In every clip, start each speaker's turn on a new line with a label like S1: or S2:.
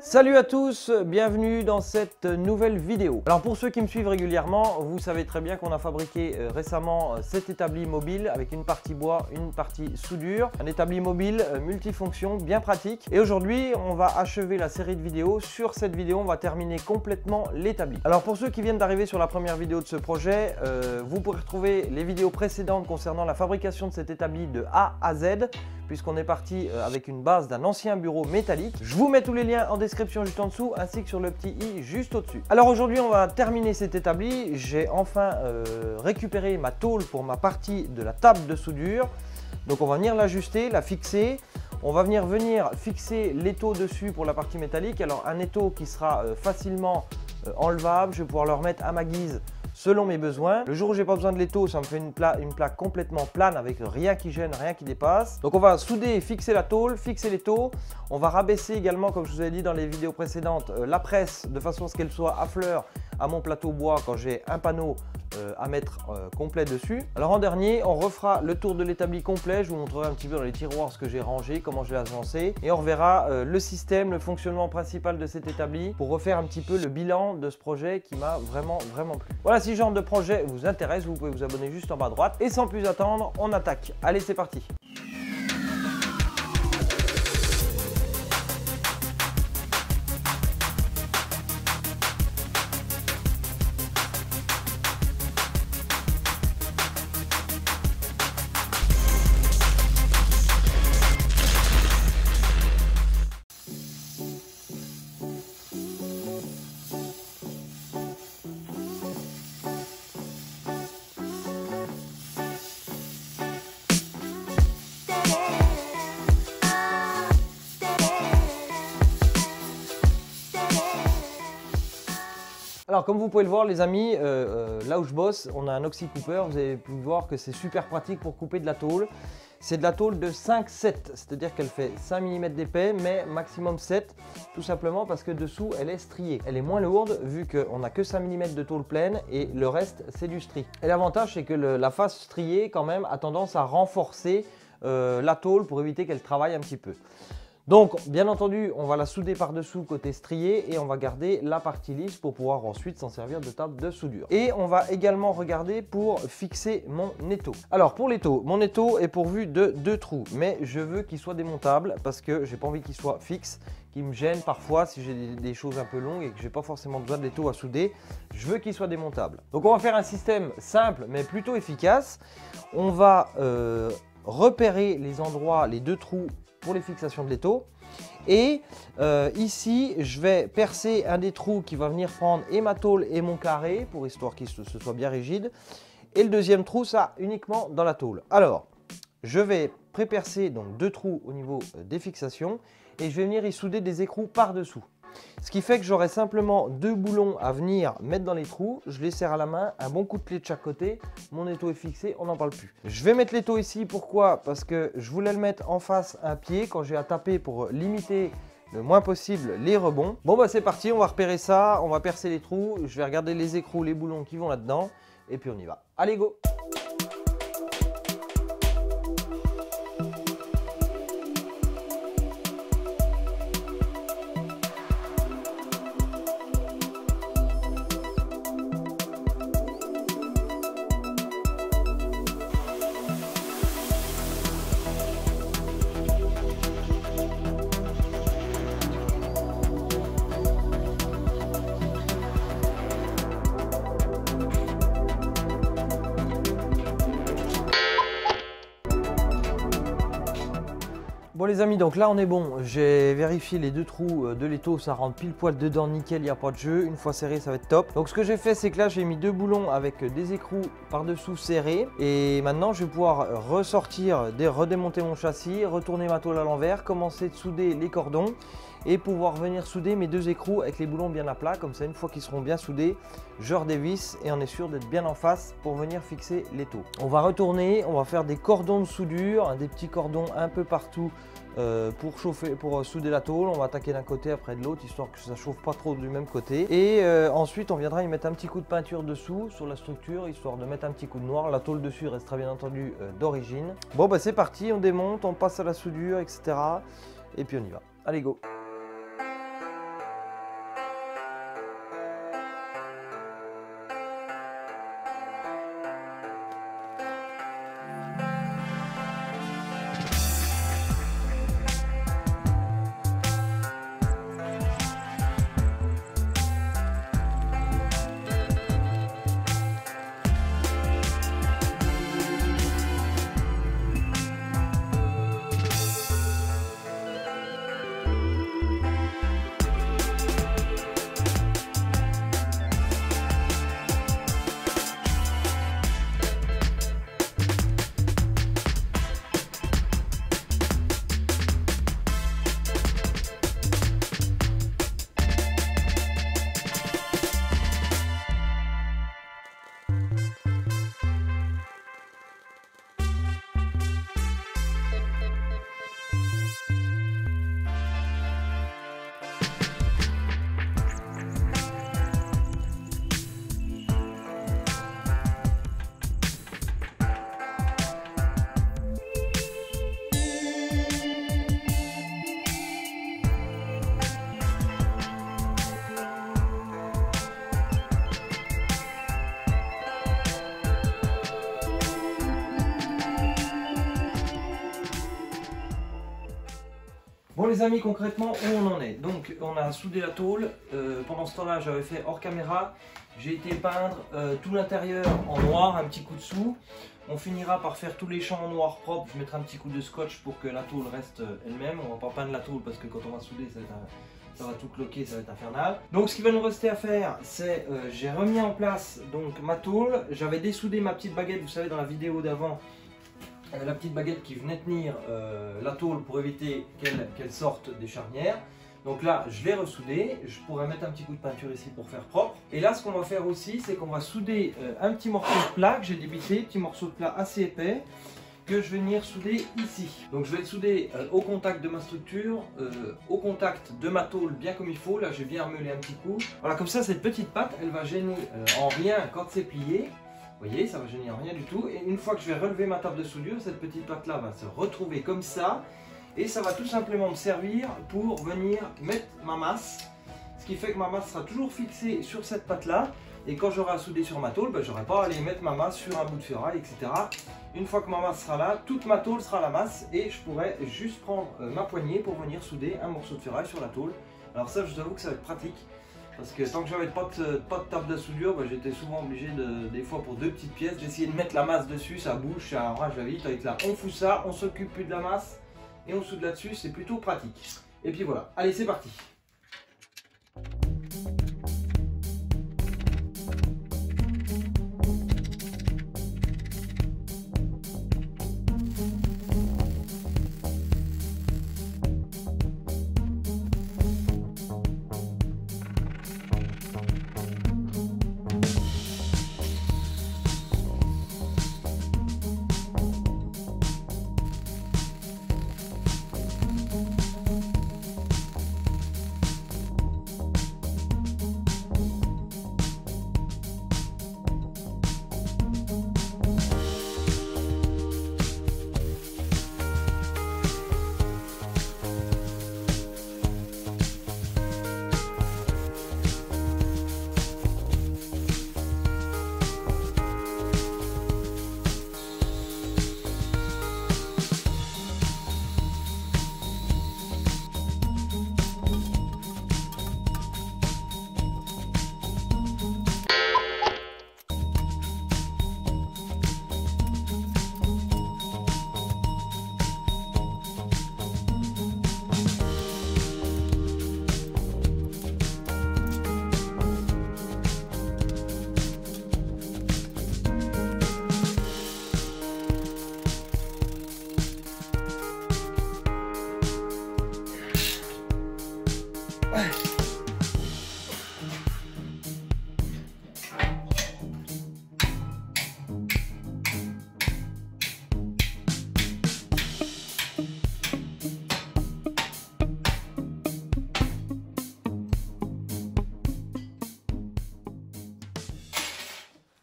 S1: Salut à tous, bienvenue dans cette nouvelle vidéo. Alors pour ceux qui me suivent régulièrement, vous savez très bien qu'on a fabriqué récemment cet établi mobile avec une partie bois, une partie soudure. Un établi mobile multifonction, bien pratique. Et aujourd'hui, on va achever la série de vidéos. Sur cette vidéo, on va terminer complètement l'établi. Alors pour ceux qui viennent d'arriver sur la première vidéo de ce projet, vous pourrez retrouver les vidéos précédentes concernant la fabrication de cet établi de A à Z, puisqu'on est parti avec une base d'un ancien bureau métallique. Je vous mets tous les liens en description juste en dessous, ainsi que sur le petit i juste au-dessus. Alors aujourd'hui, on va terminer cet établi. J'ai enfin récupéré ma tôle pour ma partie de la table de soudure. Donc on va venir l'ajuster, la fixer. On va venir fixer l'étau dessus pour la partie métallique. Alors un étau qui sera facilement enlevable. Je vais pouvoir le remettre à ma guise selon mes besoins. Le jour où j'ai pas besoin de l'étau, ça me fait une plaque complètement plane avec rien qui gêne, rien qui dépasse. Donc on va souder, fixer la tôle, fixer l'étau. On va rabaisser également, comme je vous ai dit dans les vidéos précédentes, la presse de façon à ce qu'elle soit à fleur à mon plateau bois quand j'ai un panneau à mettre complet dessus. Alors en dernier, on refera le tour de l'établi complet. Je vous montrerai un petit peu dans les tiroirs ce que j'ai rangé, comment je l'ai agencé, et on reverra le système, le fonctionnement principal de cet établi pour refaire un petit peu le bilan de ce projet qui m'a vraiment plu. Voilà, si ce genre de projet vous intéresse, vous pouvez vous abonner juste en bas à droite. Et sans plus attendre, on attaque. Allez, c'est parti. Alors comme vous pouvez le voir les amis, là où je bosse, on a un Oxy Cooper. Vous avez pu voir que c'est super pratique pour couper de la tôle. C'est de la tôle de 5-7, c'est-à-dire qu'elle fait 5 mm d'épais, mais maximum 7, tout simplement parce que dessous elle est striée. Elle est moins lourde vu qu'on n'a que 5 mm de tôle pleine et le reste c'est du stri. Et l'avantage c'est que la face striée quand même a tendance à renforcer la tôle pour éviter qu'elle travaille un petit peu. Donc bien entendu on va la souder par dessous côté strié et on va garder la partie lisse pour pouvoir ensuite s'en servir de table de soudure. Et on va également regarder pour fixer mon étau. Alors pour l'étau, mon étau est pourvu de 2 trous, mais je veux qu'il soit démontable parce que j'ai pas envie qu'il soit fixe, qui me gêne parfois si j'ai des choses un peu longues et que j'ai pas forcément besoin de l'étau à souder. Je veux qu'il soit démontable. Donc on va faire un système simple mais plutôt efficace. On va repérer les endroits, les 2 trous pour les fixations de l'étau. Et ici, je vais percer un des trous qui va venir prendre et ma tôle et mon carré, pour histoire qu'il se soit bien rigide. Et le deuxième trou, ça uniquement dans la tôle. Alors, je vais pré-percer donc 2 trous au niveau des fixations et je vais venir y souder des écrous par-dessous. Ce qui fait que j'aurai simplement 2 boulons à venir mettre dans les trous. Je les serre à la main, un bon coup de clé de chaque côté. Mon étau est fixé, on n'en parle plus. Je vais mettre l'étau ici, pourquoi? Parce que je voulais le mettre en face un pied quand j'ai à taper pour limiter le moins possible les rebonds. Bon bah c'est parti, on va repérer ça, on va percer les trous. Je vais regarder les écrous, les boulons qui vont là-dedans. Et puis on y va. Allez go! Bon les amis, donc là on est bon, j'ai vérifié les 2 trous de l'étau, ça rentre pile poil dedans, nickel, il n'y a pas de jeu, une fois serré ça va être top. Donc ce que j'ai fait c'est que là j'ai mis 2 boulons avec des écrous par dessous serrés et maintenant je vais pouvoir ressortir, redémonter mon châssis, retourner ma tôle à l'envers, commencer de souder les cordons et pouvoir venir souder mes 2 écrous avec les boulons bien à plat. Comme ça une fois qu'ils seront bien soudés, je redévisse et on est sûr d'être bien en face pour venir fixer l'étau. On va retourner, on va faire des cordons de soudure, des petits cordons un peu partout pour souder la tôle. On va attaquer d'un côté après de l'autre histoire que ça chauffe pas trop du même côté et ensuite on viendra y mettre un petit coup de peinture dessous sur la structure histoire de mettre un petit coup de noir. La tôle dessus restera bien entendu d'origine. Bon bah c'est parti, on démonte, on passe à la soudure, etc. et puis on y va. Allez go! Bon les amis, concrètement où on en est? Donc on a soudé la tôle, pendant ce temps-là j'avais fait hors caméra, j'ai été peindre tout l'intérieur en noir, un petit coup dessous. On finira par faire tous les champs en noir propre, je mettrai un petit coup de scotch pour que la tôle reste elle-même. On va pas peindre la tôle parce que quand on va souder ça va tout cloquer, ça va être infernal. Donc ce qui va nous rester à faire, c'est j'ai remis en place donc ma tôle, j'avais dessoudé ma petite baguette, vous savez dans la vidéo d'avant, la petite baguette qui venait tenir la tôle pour éviter qu'elle sorte des charnières. Donc là, je l'ai ressoudé, je pourrais mettre un petit coup de peinture ici pour faire propre. Et là, ce qu'on va faire aussi, c'est qu'on va souder un petit morceau de plat que j'ai débité, petit morceau de plat assez épais, que je vais venir souder ici. Donc je vais le souder au contact de ma structure, au contact de ma tôle bien comme il faut. Là, j'ai bien remué un petit coup. Voilà, comme ça, cette petite patte, elle va gêner en rien quand c'est plié. Vous voyez, ça va gêner en rien du tout. Et une fois que je vais relever ma table de soudure, cette petite patte là va se retrouver comme ça. Et ça va tout simplement me servir pour venir mettre ma masse. Ce qui fait que ma masse sera toujours fixée sur cette patte là. Et quand j'aurai à souder sur ma tôle, je n'aurai pas à aller mettre ma masse sur un bout de ferraille, etc. Une fois que ma masse sera là, toute ma tôle sera la masse. Et je pourrai juste prendre ma poignée pour venir souder un morceau de ferraille sur la tôle. Alors ça, je vous avoue que ça va être pratique. Parce que tant que j'avais pas de table de soudure, j'étais souvent obligé des fois pour deux petites pièces, d'essayer de mettre la masse dessus, ça bouge, ça enrage la vite. Avec là, on fout ça, on s'occupe plus de la masse et on soude là-dessus, c'est plutôt pratique. Et puis voilà, allez c'est parti.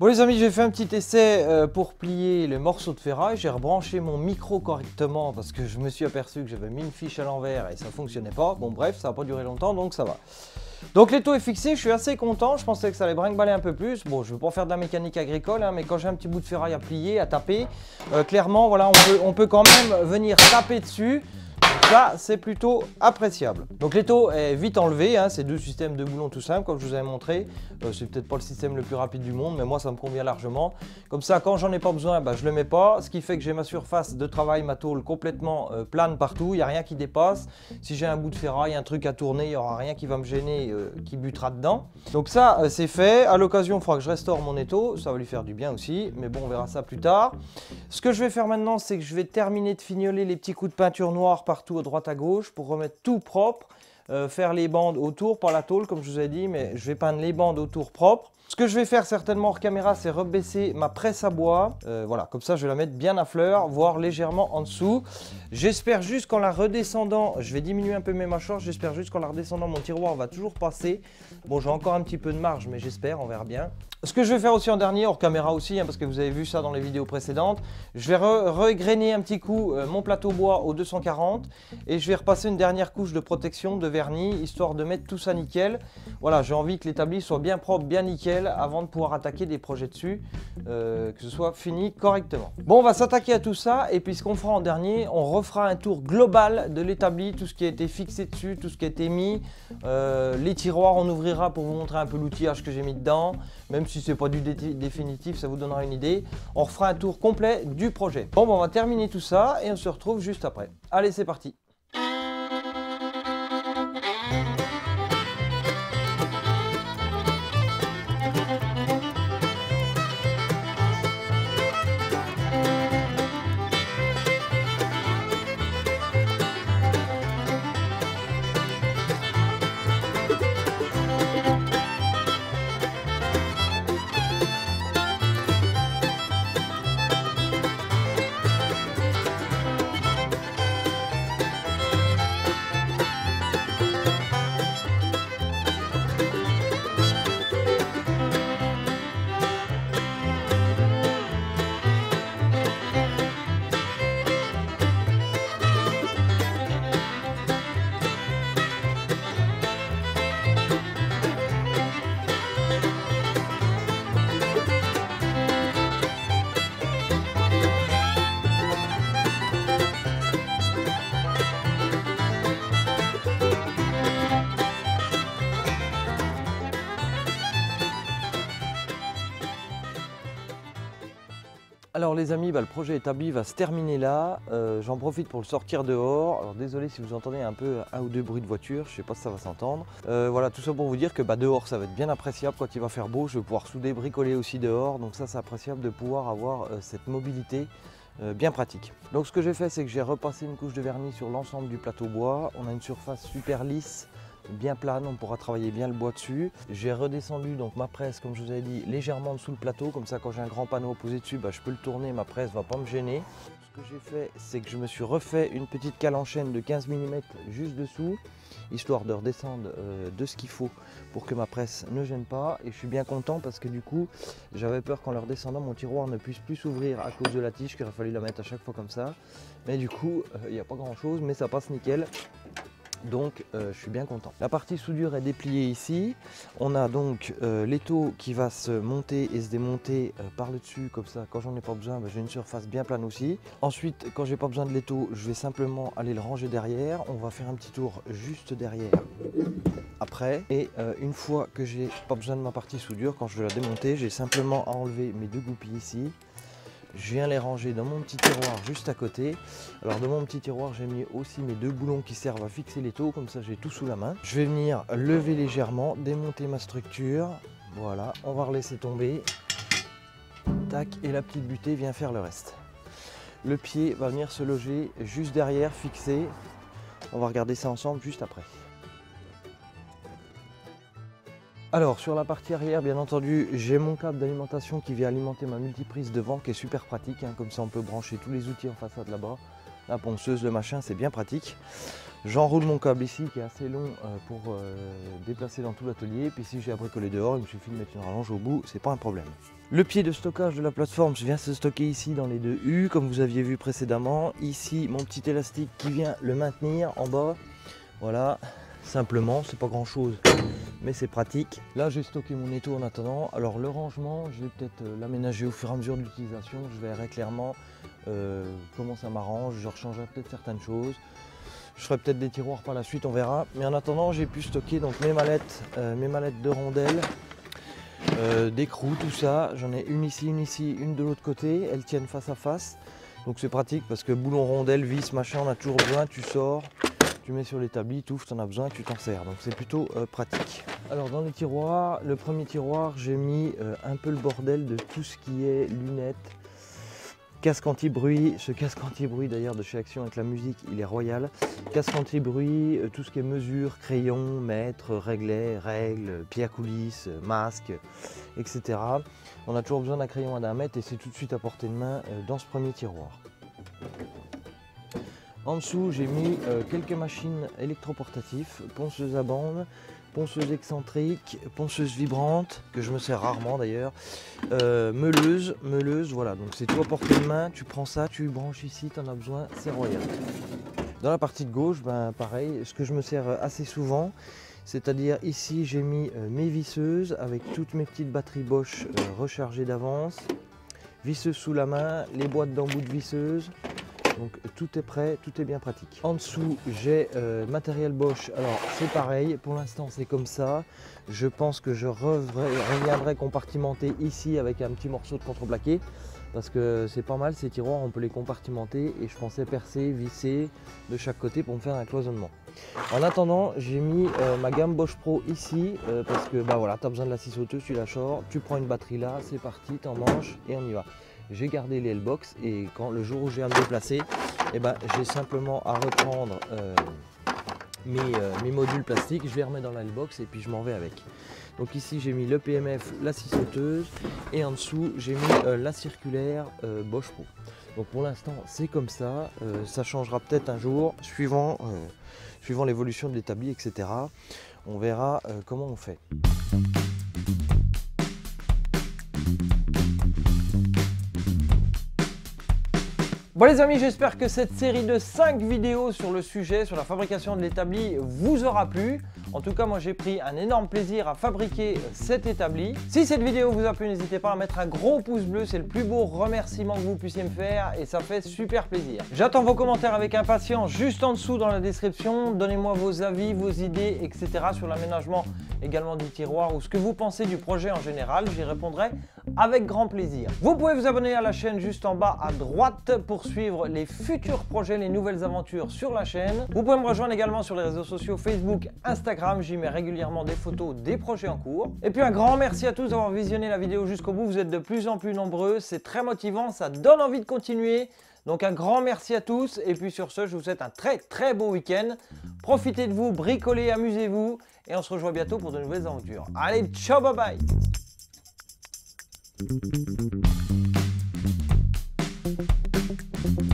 S1: Bon les amis, j'ai fait un petit essai pour plier le morceau de ferraille. J'ai rebranché mon micro correctement parce que je me suis aperçu que j'avais mis une fiche à l'envers et ça ne fonctionnait pas. Bon bref, ça n'a pas duré longtemps donc ça va. Donc l'étau est fixé, je suis assez content. Je pensais que ça allait brinque-baller un peu plus. Bon, je ne veux pas faire de la mécanique agricole, hein, mais quand j'ai un petit bout de ferraille à plier, à taper, clairement voilà, on peut quand même venir taper dessus. Ça, c'est plutôt appréciable. Donc l'étau est vite enlevé, hein, c'est deux systèmes de boulons tout simples, comme je vous avais montré. C'est peut-être pas le système le plus rapide du monde, mais moi ça me convient largement. Comme ça, quand j'en ai pas besoin, je le mets pas. Ce qui fait que j'ai ma surface de travail, ma tôle complètement plane partout, il n'y a rien qui dépasse. Si j'ai un bout de ferraille, un truc à tourner, il n'y aura rien qui va me gêner, qui butera dedans. Donc ça, c'est fait. À l'occasion, il faudra que je restaure mon étau, ça va lui faire du bien aussi, mais bon, on verra ça plus tard. Ce que je vais faire maintenant, c'est que je vais terminer de fignoler les petits coups de peinture noire partout à droite à gauche pour remettre tout propre, faire les bandes autour, pas la tôle comme je vous ai dit, mais je vais peindre les bandes autour propres. Ce que je vais faire certainement hors caméra, c'est rebaisser ma presse à bois. Voilà, comme ça je vais la mettre bien à fleur, voire légèrement en dessous. J'espère juste qu'en la redescendant, je vais diminuer un peu mes mâchoires, j'espère juste qu'en la redescendant, mon tiroir va toujours passer. Bon, j'ai encore un petit peu de marge, mais j'espère, on verra bien. Ce que je vais faire aussi en dernier, hors caméra aussi, hein, parce que vous avez vu ça dans les vidéos précédentes, je vais regrainer un petit coup mon plateau bois au 240 et je vais repasser une dernière couche de protection de verre vernis, histoire de mettre tout ça nickel. Voilà, j'ai envie que l'établi soit bien propre, bien nickel, avant de pouvoir attaquer des projets dessus, que ce soit fini correctement. Bon, on va s'attaquer à tout ça, et puis ce qu'on fera en dernier, on refera un tour global de l'établi, tout ce qui a été fixé dessus, tout ce qui a été mis. Les tiroirs, on ouvrira pour vous montrer un peu l'outillage que j'ai mis dedans, même si c'est pas du définitif, ça vous donnera une idée. On refera un tour complet du projet. Bon, on va terminer tout ça et on se retrouve juste après. Allez, c'est parti. Alors les amis, le projet établi va se terminer là. J'en profite pour le sortir dehors. Alors désolé si vous entendez un peu un ou deux bruits de voiture, je ne sais pas si ça va s'entendre. Voilà, tout ça pour vous dire que dehors ça va être bien appréciable quand il va faire beau. Je vais pouvoir souder, bricoler aussi dehors. Donc ça c'est appréciable de pouvoir avoir cette mobilité bien pratique. Donc ce que j'ai fait, c'est que j'ai repassé une couche de vernis sur l'ensemble du plateau bois. On a une surface super lisse, bien plane, on pourra travailler bien le bois dessus. J'ai redescendu donc ma presse, comme je vous avais dit, légèrement dessous le plateau, comme ça quand j'ai un grand panneau posé dessus, je peux le tourner, ma presse ne va pas me gêner. Ce que j'ai fait, c'est que je me suis refait une petite cale en chaîne de 15 mm juste dessous, histoire de redescendre de ce qu'il faut pour que ma presse ne gêne pas. Et je suis bien content parce que du coup, j'avais peur qu'en le redescendant, mon tiroir ne puisse plus s'ouvrir à cause de la tige, qu'il aurait fallu la mettre à chaque fois comme ça. Mais du coup, il n'y a pas grand chose, mais ça passe nickel. Donc je suis bien content. La partie soudure est dépliée ici. On a donc l'étau qui va se monter et se démonter par le dessus, comme ça quand j'en ai pas besoin, j'ai une surface bien plane aussi. Ensuite, quand j'ai pas besoin de l'étau, je vais simplement aller le ranger derrière. On va faire un petit tour juste derrière après. Et une fois que j'ai pas besoin de ma partie soudure, quand je vais la démonter, j'ai simplement à enlever mes deux goupilles ici. Je viens les ranger dans mon petit tiroir juste à côté. Alors dans mon petit tiroir, j'ai mis aussi mes deux boulons qui servent à fixer l'étau, comme ça j'ai tout sous la main. Je vais venir lever légèrement, démonter ma structure. Voilà, on va relaisser tomber. Tac, et la petite butée vient faire le reste. Le pied va venir se loger juste derrière, fixé. On va regarder ça ensemble juste après. Alors sur la partie arrière, bien entendu, j'ai mon câble d'alimentation qui vient alimenter ma multiprise devant, qui est super pratique, comme ça on peut brancher tous les outils en façade là-bas. La ponceuse, le machin, c'est bien pratique. J'enroule mon câble ici qui est assez long pour déplacer dans tout l'atelier. Puis si j'ai à bricoler dehors, il me suffit de mettre une rallonge au bout, c'est pas un problème. Le pied de stockage de la plateforme vient se stocker ici dans les deux U, comme vous aviez vu précédemment. Ici, mon petit élastique qui vient le maintenir en bas. Voilà, simplement, c'est pas grand chose, mais c'est pratique. Là, j'ai stocké mon étau en attendant. Alors le rangement, je vais peut-être l'aménager au fur et à mesure de l'utilisation. Je verrai clairement comment ça m'arrange. Je rechangerai peut-être certaines choses. Je ferai peut-être des tiroirs par la suite, on verra. Mais en attendant, j'ai pu stocker donc mes mallettes de rondelles, d'écrous, tout ça. J'en ai une ici, une de l'autre côté. Elles tiennent face à face. Donc c'est pratique parce que boulon, rondelle, vis, machin, on a toujours besoin. Tu sors, tu mets sur l'établi, tu ouvres, tu en as besoin, tu t'en sers. Donc c'est plutôt pratique. Alors dans les tiroirs, le premier tiroir, j'ai mis un peu le bordel de tout ce qui est lunettes, casque anti-bruit. Ce casque anti-bruit d'ailleurs de chez Action avec la musique, il est royal. Casque anti-bruit, tout ce qui est mesure, crayon, mètre, réglet, règles, pied à coulisses, masque, etc. On a toujours besoin d'un crayon à 1 mètre et c'est tout de suite à portée de main dans ce premier tiroir. En dessous, j'ai mis quelques machines électroportatives, ponceuse à bande, ponceuse excentrique, ponceuse vibrante, que je me sers rarement d'ailleurs, meuleuse, voilà, donc c'est tout à portée de main, tu prends ça, tu branches ici, tu en as besoin, c'est royal. Dans la partie de gauche, ben, pareil, ce que je me sers assez souvent, c'est-à-dire ici j'ai mis mes visseuses avec toutes mes petites batteries Bosch rechargées d'avance, visseuse sous la main, les boîtes d'embout de visseuse, donc tout est prêt, tout est bien pratique. En dessous j'ai matériel Bosch, alors c'est pareil, pour l'instant c'est comme ça, je pense que je reviendrai compartimenter ici avec un petit morceau de contreplaqué, parce que c'est pas mal ces tiroirs, on peut les compartimenter et je pensais percer, visser de chaque côté pour me faire un cloisonnement. En attendant, j'ai mis ma gamme Bosch Pro ici parce que bah voilà, tu as besoin de la scie sauteuse, tu la sors, tu prends une batterie là, c'est parti, t'en manches et on y va. J'ai gardé les L-Box et quand le jour où je viens me déplacer, eh ben, j'ai simplement à reprendre mes modules plastiques, je les remets dans la L-Box et puis je m'en vais avec. Donc ici j'ai mis le PMF, la scie sauteuse et en dessous j'ai mis la circulaire Bosch Pro. Donc pour l'instant c'est comme ça, ça changera peut-être un jour suivant l'évolution de l'établi, etc. On verra comment on fait. Bon les amis, j'espère que cette série de 5 vidéos sur le sujet, sur la fabrication de l'établi vous aura plu. En tout cas, moi j'ai pris un énorme plaisir à fabriquer cet établi. Si cette vidéo vous a plu, n'hésitez pas à mettre un gros pouce bleu, c'est le plus beau remerciement que vous puissiez me faire et ça fait super plaisir. J'attends vos commentaires avec impatience juste en dessous dans la description. Donnez-moi vos avis, vos idées, etc. sur l'aménagement également du tiroir ou ce que vous pensez du projet en général. J'y répondrai avec grand plaisir. Vous pouvez vous abonner à la chaîne juste en bas à droite pour suivre les futurs projets, les nouvelles aventures sur la chaîne. Vous pouvez me rejoindre également sur les réseaux sociaux Facebook, Instagram, j'y mets régulièrement des photos des projets en cours. Et puis un grand merci à tous d'avoir visionné la vidéo jusqu'au bout, vous êtes de plus en plus nombreux, c'est très motivant, ça donne envie de continuer. Donc un grand merci à tous et puis sur ce, je vous souhaite un très beau week-end. Profitez de vous, bricolez, amusez-vous et on se revoit bientôt pour de nouvelles aventures. Allez, ciao, bye bye. Thank you.